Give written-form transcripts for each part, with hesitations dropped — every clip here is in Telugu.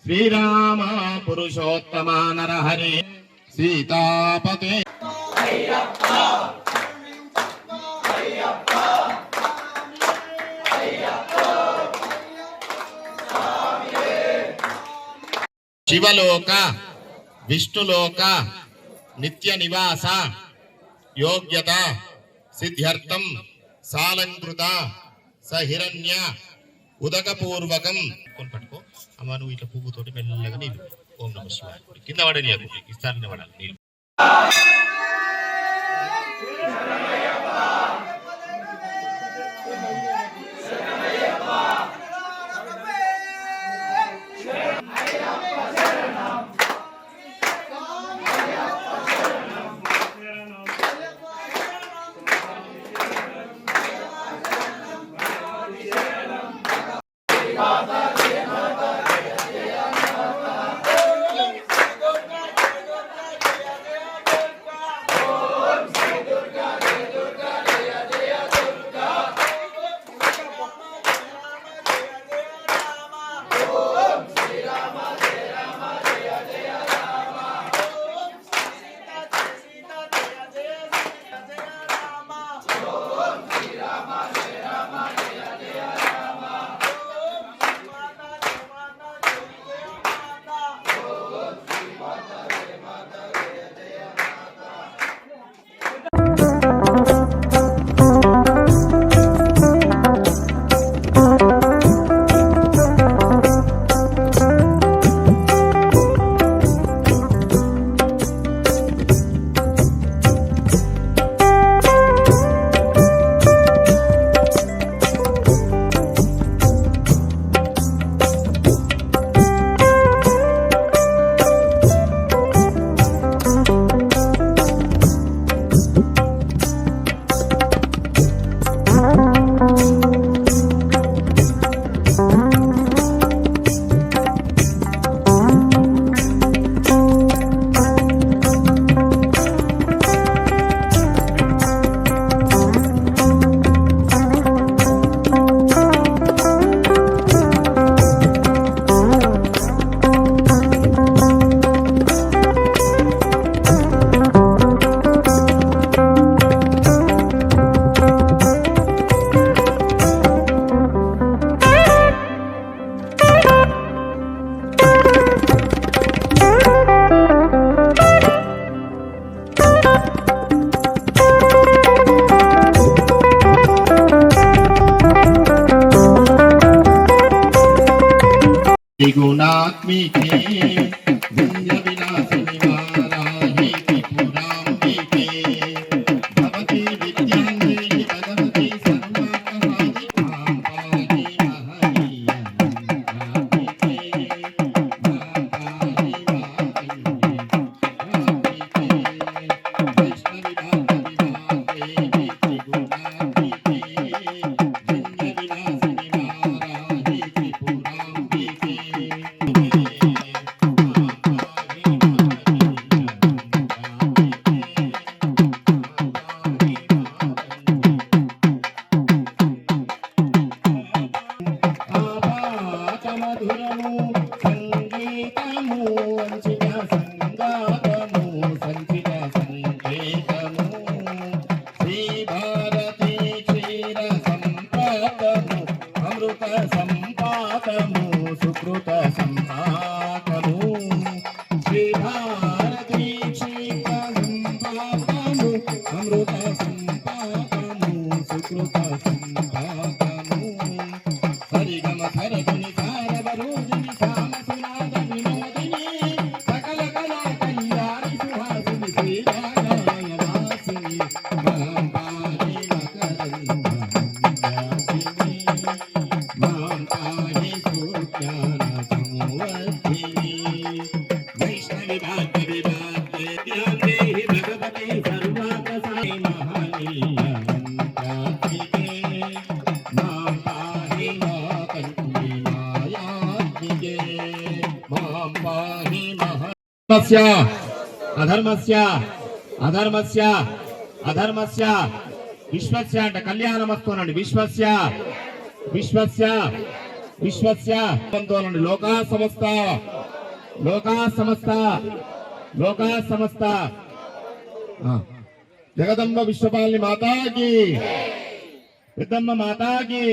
श्रीराम पुरुषोत्तम नरहरे सीतापते शिवलोक विष्णुलोक नित्य निवास योग्यता सिद्ध्यर्थम सालंकृत सहिरण्य उदकपूर्वकम पట్టుకో అమ్మ నువ్వు ఇట్లా పువ్వుతోటి మెల్లగా నీళ్ళు ఓం నమః శివాయ కింద పడని ఇస్తారని పడాలి నీళ్ళు गुणात्मिके भुंज विलासिनी वाराहि त्रिपुराम्बिके भवति विद्याङ्गे సంపాతము సుకృత సంపాతము శ్రీ భారతీ క్షేత్ర సంపాతము అమృత సంపాతము సుకృత సంపాతము సరిగమ సరగుని సారవరోజిని సామసునాద వినోదిని సకల కళా కళ్యాణి సుహాసిని శ్రీరాగాయ వాసిని మాం పాహి మకరందహాసిని మాం పాహి సుజ్ఞాన సంవర్ధిని వైష్ణవి భాగ్య విభాగ్య ధ్యానే భగవతి సర్వాకసాయి మహనీయ మంత్రాత్మికే మాం పాహి మాతంగి మాయాత్మికే మాం పాహి మహ అధర్మస్య అధర్మస్య అధర్మస్య విశ్వస్య అంటే కళ్యాణమస్తు అనండి విశ్వస్య విశ్వస్య విశ్వస్య పంతోనండి లోకా సమస్త లోకా సమస్త లోకా సమస్త జగదంబ విశ్వపాలిని మాతాకి పెద్దమ్మ మాతాకి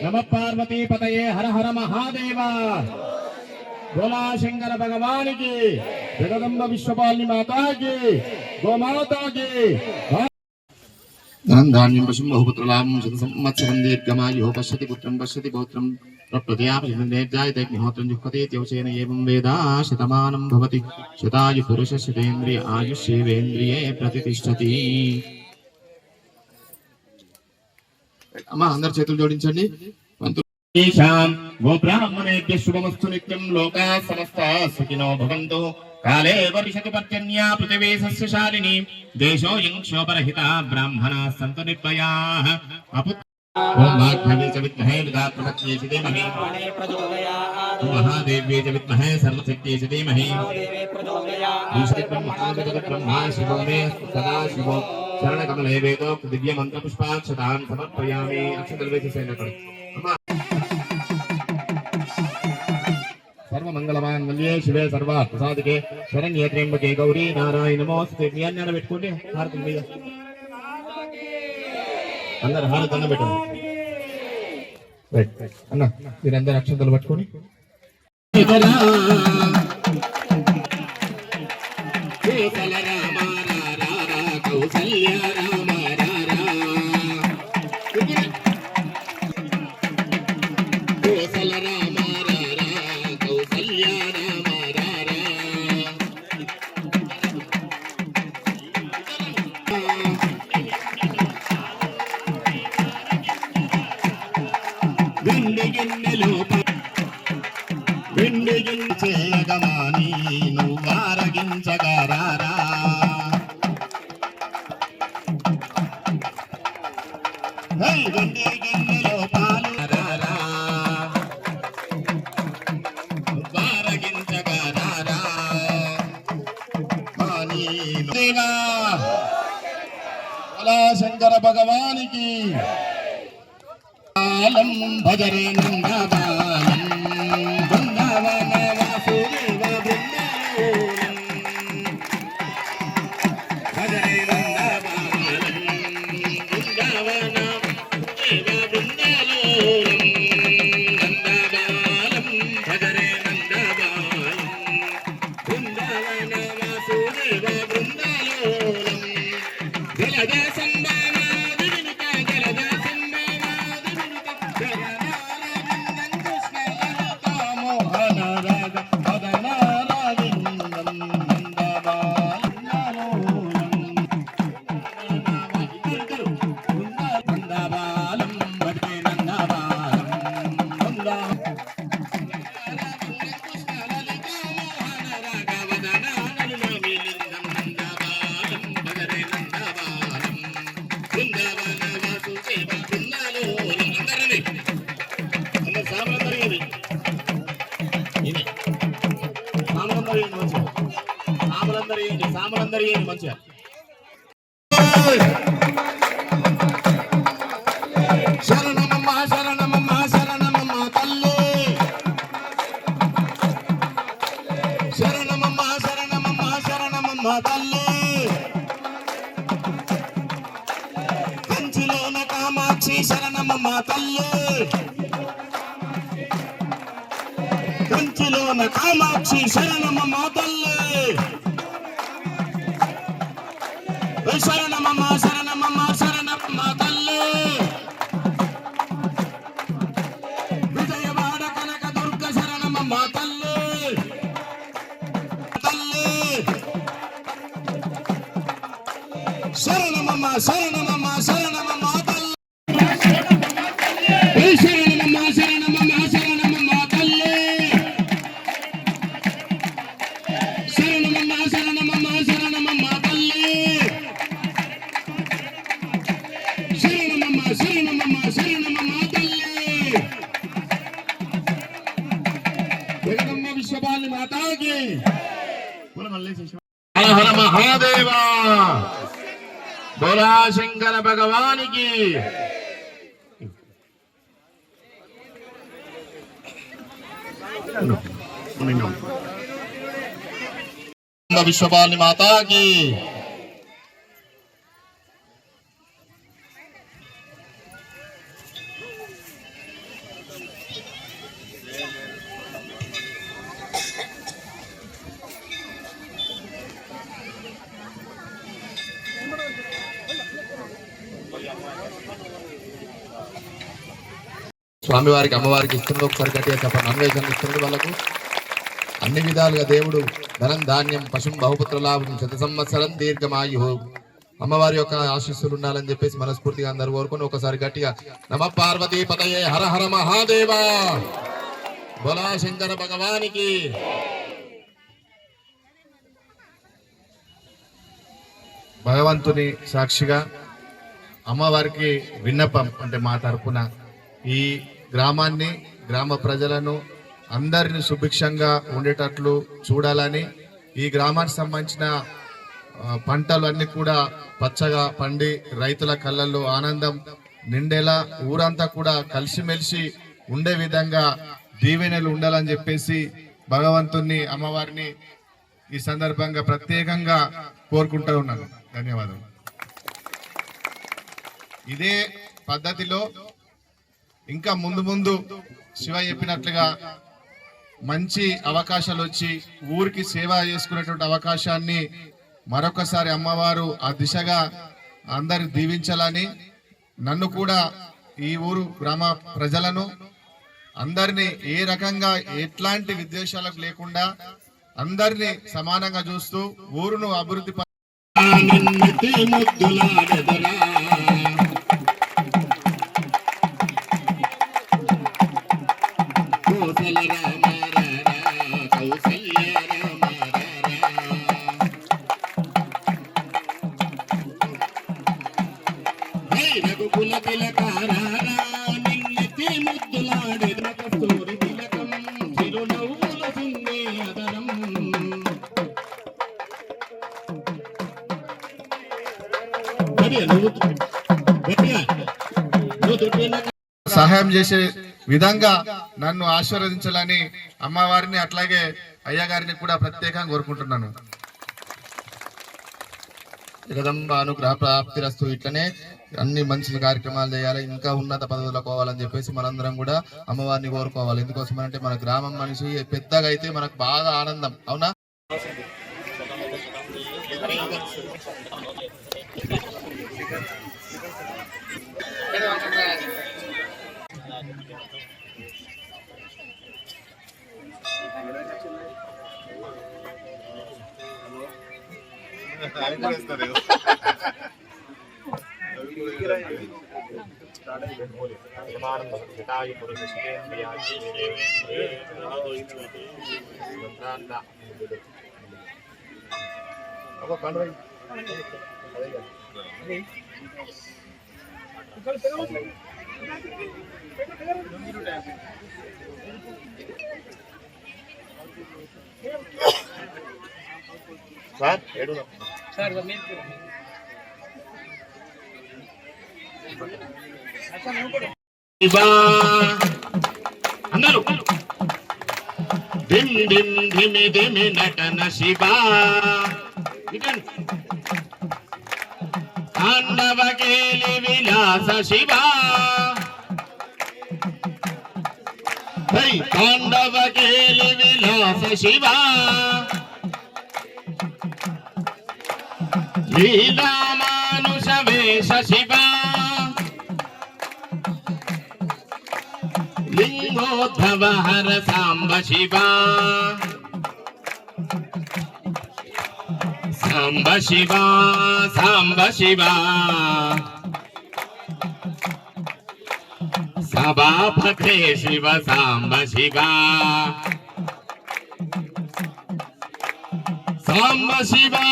నమ పార్వతీ పతయే హర హర మహాదేవ గోలా శంకర భగవానికి జగదంబ విశ్వపాలిని మాతాకి గోమాతాకి ధనం ధాన్యం పశుం బహుపుత్రలాభం శత సంవత్సరం దీర్ఘమాయో పశ్యతి పుత్రం పశ్యతి పౌత్రం ప్రత్యయాపరిణేర్జాయతేగ్నిహోత్రం జుహ్వతేత్యవశేన ఏవం వేద శతమానం భవతి శతాయు పురుష శతేంద్రియ ఆయుష్యేవేంద్రియే ప్రతిష్టతి. అమ్మా అందరు చేతులు జోడించండి. గోబ్రాహ్మణేభ్యః శుభమస్తు నిత్యం లోకా సమస్తా సుఖినో భవంతు కాలే వర్షతు పర్జన్యా పృథివీ సస్యశాలిని దేశోऽयं క్షోభరహితా బ్రాహ్మణాः సంతు నిర్భయాः ఓం వాగ్భవే చ విద్మహే విధాత్మహత్యే చ ధీమహి మహాదేవ్యే చ విద్మహే సర్వశక్త్యే చ ధీమహి బ్రహ్మా శివో మే సదా శివో శరణకమలే వేదోక్త దివ్య మంత్ర పుష్పాక్షతాన్ సమర్పయామి. అక్షతలు వేసేసేయండి. సర్వమంగళమాంగళ్యే శివే సర్వార్థసాధికే శరణ్యే త్ర్యంబకే గౌరీ నారాయణ నమోస్తుతే. మీ అన్న పెట్టుకోండి. హారతి మీద అందరు హారతి అన్న పెట్టండి. అన్న మీరందరు అక్షంతలు పట్టుకొని కౌసల్య రామ కోసల రామ కౌసల్య రామ వెండి గిన్నెలో వెండి గిన్నెగమాని నువ్వారగించగరారా వెండి గిన్నెలో పాలు వారగించగరారా దేవా అలా శంకర భగవానికి బాలం భజరే నందబాలం బృందావన వాసుదేవ బృందావనం భజరే నందబాలం బృందావన దేవ బృందావనం నందబాలం భజరే నందబాలం బృందావన వాసుదేవ బృందావనం జలజ సంభావ వినుత జలజ సామలందరూ మంచిగా శరణమమ్మ శరణమమ్మ శరణమమ్మ తల్లి శరణమమ్మ శరణమమ్మ శరణమమ్మ తల్లి కంచిలోన కామాక్షి శరణమమ్మ తల్లి కంచిలోన కామాక్షి శరణమమ్మ తల్లి శరణమమ్మ శరణమమ్మ శరణమమ్మ తల్లి విజయవాడ కనక దుర్గ శరణమమ్మ తల్లి తల్లి శరణమమ్మ శరణమమ్మ శరణమమ్మ తల్లి శరణమమ్మ శరణమమ్మ శరణమమ్మ తల్లి శరణమమ్మ శరణమమ్మ శరణమమ్మ తల్లి శరణమమ్మ శరణమమ్మ శరణమమ్మ తల్లి జగదమ్మ విశ్వపాలి మాతాకి హర హర మహాదేవా బోలా శంకర భగవానికి విశ్వపాలి మాతాకి స్వామివారికి అమ్మవారికి ఇస్తుంది. ఒకసారి గట్టిగా చెప్పండి. అన్వేషణ ఇస్తుంది వాళ్ళకు అన్ని విధాలుగా దేవుడు ధనం ధాన్యం పశుం బహుపుత్ర లాభం శత సంవత్సరం దీర్ఘమాయు అమ్మవారి యొక్క ఆశీస్సులు ఉండాలని చెప్పేసి మనస్ఫూర్తిగా అందరూ కోరుకొని ఒకసారి గట్టిగా నమ పార్వతీ పతయే హర హర మహాదేవా బోలా శంకర భగవానికి. భగవంతుని సాక్షిగా అమ్మవారికి విన్నపం అంటే మా తరపున ఈ గ్రామాన్ని గ్రామ ప్రజలను అందరిని సుభిక్షంగా ఉండేటట్లు చూడాలని ఈ గ్రామానికి సంబంధించిన పంటలు అన్ని కూడా పచ్చగా పండి రైతుల కళ్ళల్లో ఆనందం నిండేలా ఊరంతా కూడా కలిసిమెలిసి ఉండే విధంగా దీవెనలు ఉండాలని చెప్పేసి భగవంతుని అమ్మవారిని ఈ సందర్భంగా ప్రత్యేకంగా కోరుకుంటూ ఉన్నాను. ధన్యవాదాలు. ఇదే పద్ధతిలో ఇంకా ముందు ముందు శివ చెప్పినట్లుగా మంచి అవకాశాలు వచ్చి ఊరికి సేవ చేసుకునేటువంటి అవకాశాన్ని మరొకసారి అమ్మవారు ఆ దిశగా అందరు దీవించాలని నన్ను కూడా ఈ ఊరు గ్రామ ప్రజలను అందరినీ ఏ రకంగా ఎట్లాంటి విద్వేషాలకు లేకుండా అందరినీ సమానంగా చూస్తూ ఊరును అభివృద్ధి సహాయం చేసే విధంగా నన్ను ఆశీర్వదించాలని అమ్మవారిని అట్లాగే అయ్యగారిని కూడా ప్రత్యేకంగా కోరుకుంటున్నాను. జగదంబ అనుగ్రహ ప్రాప్తిరస్తు. ఇట్లనే అన్ని మంచి కార్యక్రమాలు చేయాలి, ఇంకా ఉన్నత పదవులకు పోవాలని చెప్పేసి మనందరం కూడా అమ్మవారిని కోరుకోవాలి. ఎందుకోసం అంటే మన గ్రామం మనిషి పెద్దగా అయితే మనకు బాగా ఆనందం. అవునా? అందరూ ధిమ్ ధిమ్ ధిమి ధిమి నటన శివా తాండవకేలి విలాస శివా तांडव केलि विलास शिवा लीला मानुष वेश शिवा लिंगोद्भव हर सांब शिवा सांब शिवा सांब शिवा सभापते शिव सांब शिवा सांब शिवा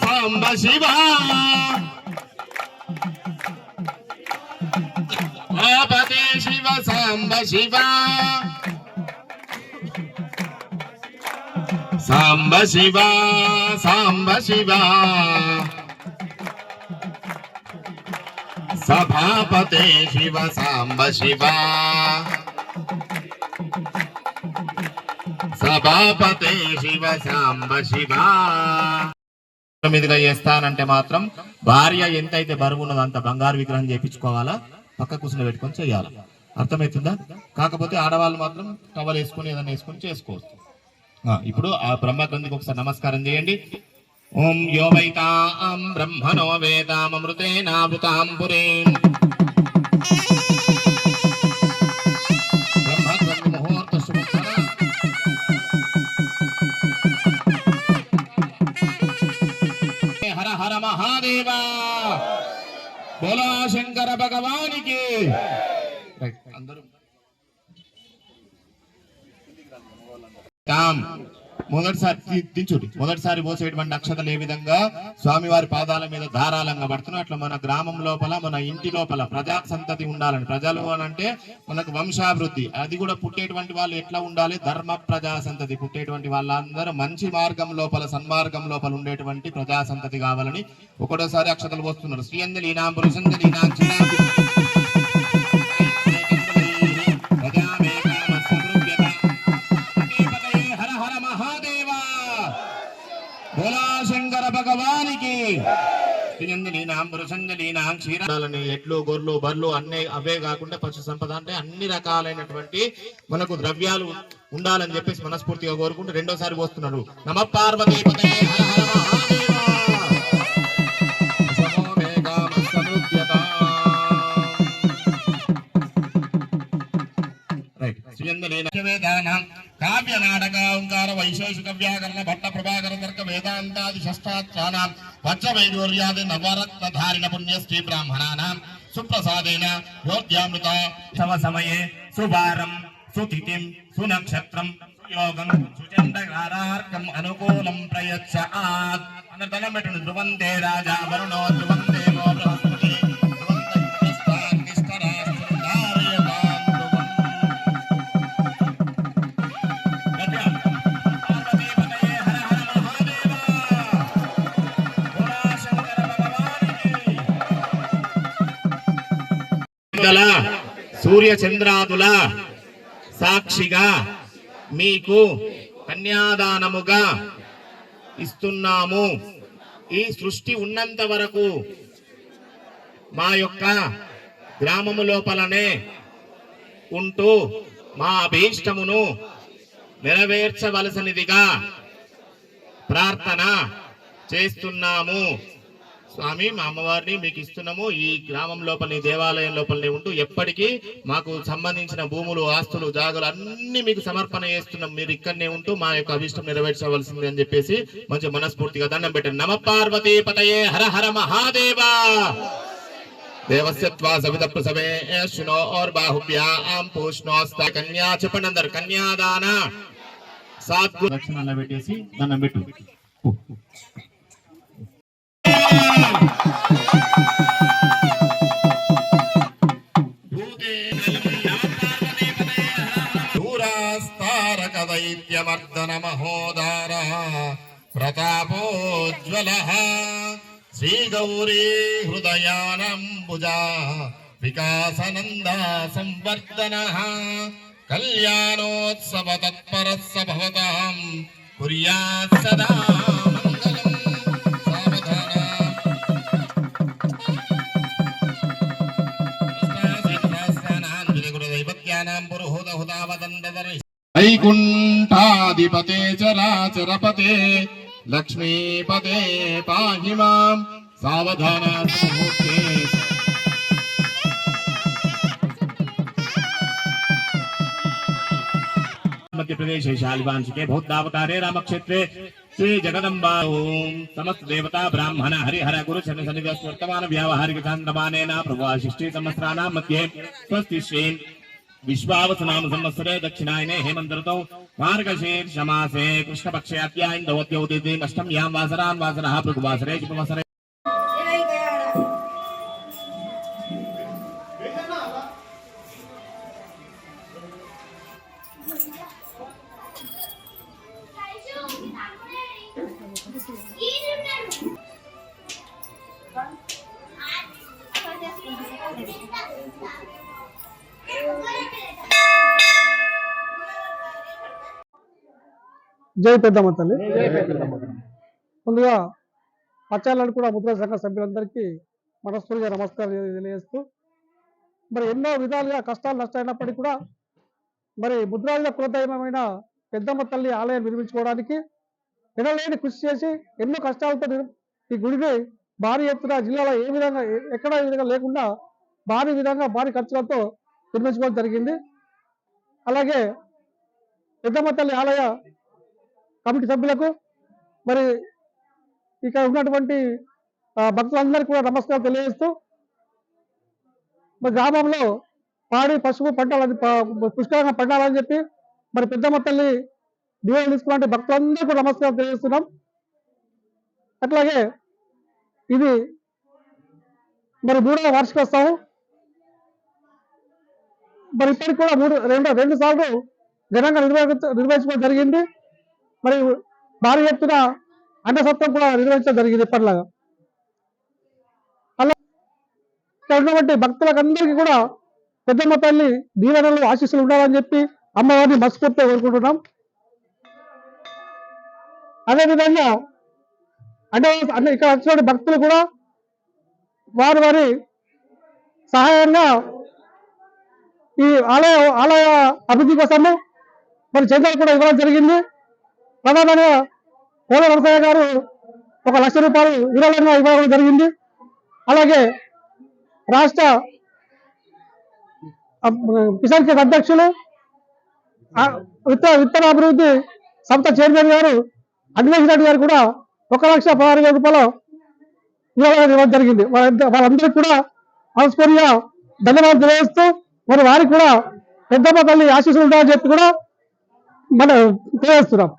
सांब शिवा सभापते शिव सांब शिवा सांब शिवा सांब शिवा सभापते शिव सांब शिवा సభాపతే శివ సాంబ శివ మీదుగా చేస్తానంటే మాత్రం భార్య ఎంతైతే బరువు ఉన్నదో అంత బంగారు విగ్రహం చేయించుకోవాలా, పక్క కూర్చుని పెట్టుకొని చేయాలి. అర్థమవుతుందా? కాకపోతే ఆడవాళ్ళు మాత్రం టవల్ వేసుకొని ఏదైనా వేసుకొని చేసుకోవచ్చు. ఇప్పుడు ఆ బ్రహ్మగ్రంథికి ఒకసారి నమస్కారం చేయండి. ఓం యో వైతాం బ్రహ్మణో వేదామృతేనావృతాం పురీం బ్రహ్మగ్రంథి ముహూర్త శుభకర హర హర మహాదేవా బోలా శంకర భగవానికి. అందరూ మొదటిసారి పోసేటువంటి అక్షతలు ఏ విధంగా స్వామివారి పాదాల మీద ధారాళంగా పడుతున్నాయి, అట్లా మన గ్రామం లోపల మన ఇంటి లోపల ప్రజా సంతతి ఉండాలని. ప్రజలు అంటే మనకు వంశాభివృద్ధి, అది కూడా పుట్టేటువంటి వాళ్ళు ఎట్లా ఉండాలి, ధర్మ ప్రజా సంతతి. పుట్టేటువంటి వాళ్ళందరూ మంచి మార్గం లోపల సన్మార్గం లోపల ఉండేటువంటి ప్రజా సంతతి కావాలని ఒకటోసారి అక్షతలు పోస్తున్నారు. శ్రీయంజలీనాం పురుషంజలీనాం భగవానికి. ఎట్లు గొర్రెలు బర్రెలు అన్నీ అవే కాకుండా పశు సంపద అంటే అన్ని రకాలైనటువంటి మనకు ద్రవ్యాలు ఉండాలని చెప్పేసి మనస్ఫూర్తిగా కోరుకుంటూ రెండోసారి పోస్తున్నాడు. నమ పార్వతీపతే కావ్య నాటక ఓంకార వైశేషిక వ్యాకరణ భట్ట ప్రభాకర తర్క వేదాంతాది శస్త్రాత్రానాం వజ్రవైడూర్యాది నవరత్నధారిణ పుణ్యశ్రీ బ్రాహ్మణానాం సుప్రసాదేన యోగ్యామృత సవ సమయే సువారం సుతిథిం సునక్షత్రం యోగం సుచండకారార్కం అనుకూలం ప్రయచ్ఛాత్. అందరూ దండం పెట్టండి. ధ్రువంతే రాజా వరుణో ధ్రువం దేవో బృహస్పతి సూర్య చంద్రాదుల సాక్షిగా మీకు కన్యాదానముగా ఇస్తున్నాము. ఈ సృష్టి ఉన్నంత వరకు మా యొక్క గ్రామము లోపలనే ఉంటూ మా అభీష్టమును నెరవేర్చవలసినదిగా ప్రార్థన చేస్తున్నాము. స్వామి, మా అమ్మవారిని మీకు ఇస్తున్నాము. ఈ గ్రామం లోపల దేవాలయం లోపలనే ఉంటూ ఎప్పటికీ మాకు సంబంధించిన భూములు ఆస్తులు జాగలు అన్ని మీకు సమర్పణ చేస్తున్నాం. మీరు ఇక్కడనే ఉంటూ మా యొక్క అభిష్టం నెరవేర్చవలసింది అని చెప్పేసి మంచి మనస్ఫూర్తిగా దండం పెట్టండి. నమ పార్వతీ పతయే హర హర మహాదేవా. దేవస్యత్వా సవిత ప్రసవే శునో और బాహుభ్యాం పూష్ణోస్త. కన్యా చెప్పండి అందరు. కన్యాదాన సాత్గు లక్షణాలు పెట్టేసి దండం పెట్టు. దూరాస్తారకదైత్యమర్దన మహోదార ప్రతాపోజ్వల శ్రీగౌరీ హృదయానంబుజా వికాసనందా సంవర్ధన కళ్యాణోత్సవ తత్పర భవతాం కుర్యాత్ సదా పురుహూత హుతావదండ వైకుంఠాధిపతే చరాచరపతే లక్ష్మీపతే పాహి మాం సావధాన मध्य प्रदेश शालिवांशिके बौद्धावतारे रामक्षेत्रे श्री जगदम्बा समस्त देवता ब्राह्मण हरिहर गुरु शनि शनिदेव वर्तमान व्यावहारिक चांद्रमानेन प्रभुशिष्टि संवत्सराणां मध्ये स्वस्ति श्री विश्वावसनाम संवत्सरे दक्षिणायने हेमन्त ऋतौ मार्गशीर्ष मासे कृष्णपक्षे अद्यायन्दवद्योदिते अष्टम्यां वासरान् वासरः भृगुवासरे शुभवासरे జై పెద్దమ్మ తల్లి. ముందుగా పచ్చాలను కూడా ముద్రా సంఘ సభ్యులందరికీ మనస్ఫూర్తిగా నమస్కారం తెలియజేస్తూ, మరి ఎన్నో విధాలుగా కష్టాలు నష్టమైనప్పటికీ కూడా మరి ముద్రాజుల కులదైవమైన పెద్దమ్మ తల్లి ఆలయం నిర్మించుకోవడానికి ఎనలేని కృషి చేసి ఎన్నో కష్టాలతో ఈ గుడిని భారీ ఎత్తున జిల్లాలో ఏ విధంగా ఎక్కడ ఈ విధంగా లేకుండా భారీ ఖర్చులతో నిర్మించుకోవడం జరిగింది. అలాగే పెద్దమ్మ తల్లి ఆలయ కమిటీ సభ్యులకు మరి ఇక్కడ ఉన్నటువంటి భక్తులందరికీ కూడా నమస్కారం తెలియజేస్తూ, మరి గ్రామంలో పాడి పశువు పంటలు పుష్కలంగా పండాలని చెప్పి మరి పెద్దమ్మ తల్లి దీవెనలు తీసుకున్నటువంటి భక్తులందరూ కూడా నమస్కారం తెలియజేస్తున్నాం. అట్లాగే ఇది మరి 3వ వార్షికోత్సవం. మరి ఇప్పటికి కూడా రెండు సార్లు ఘనంగా నిర్వహించడం జరిగింది. మరి భారీ ఎత్తున అన్నసత్వం కూడా నిర్వహించడం జరిగింది ఇప్పటిలాగా. అలా ఉన్నటువంటి భక్తులకందరికీ కూడా పెద్దమ్మ తల్లి దీవెనలు ఆశీస్సులు ఉండాలని చెప్పి అమ్మవారిని మనస్ఫూర్తిగా కోరుకుంటున్నాం. అదేవిధంగా ఇక్కడ వచ్చిన భక్తులు కూడా వారి సహాయంగా ఈ ఆలయ అభివృద్ధి కోసము మరి చందాలు కూడా ఇవ్వడం జరిగింది. ప్రధానంగా కోల నరసయ్య గారు 1 లక్ష రూపాయలు విరాళంగా ఇవ్వడం జరిగింది. అలాగే రాష్ట్ర కిసాన్ కేంద్ర అధ్యక్షులు విత్తనాభివృద్ధి సంస్థ చైర్మన్ గారు అన్వేష్ రెడ్డి గారు కూడా 1,16,000 రూపాయలు విరాళంగా ఇవ్వడం జరిగింది. వాళ్ళందరికీ కూడా మనస్ఫూర్తిగా ధన్యవాదాలు తెలియజేస్తూ, మరి వారికి కూడా పెద్దమ్మ తల్లి ఆశీస్సులు ఉంటాయని చెప్పి కూడా మనం తెలియజేస్తున్నాం.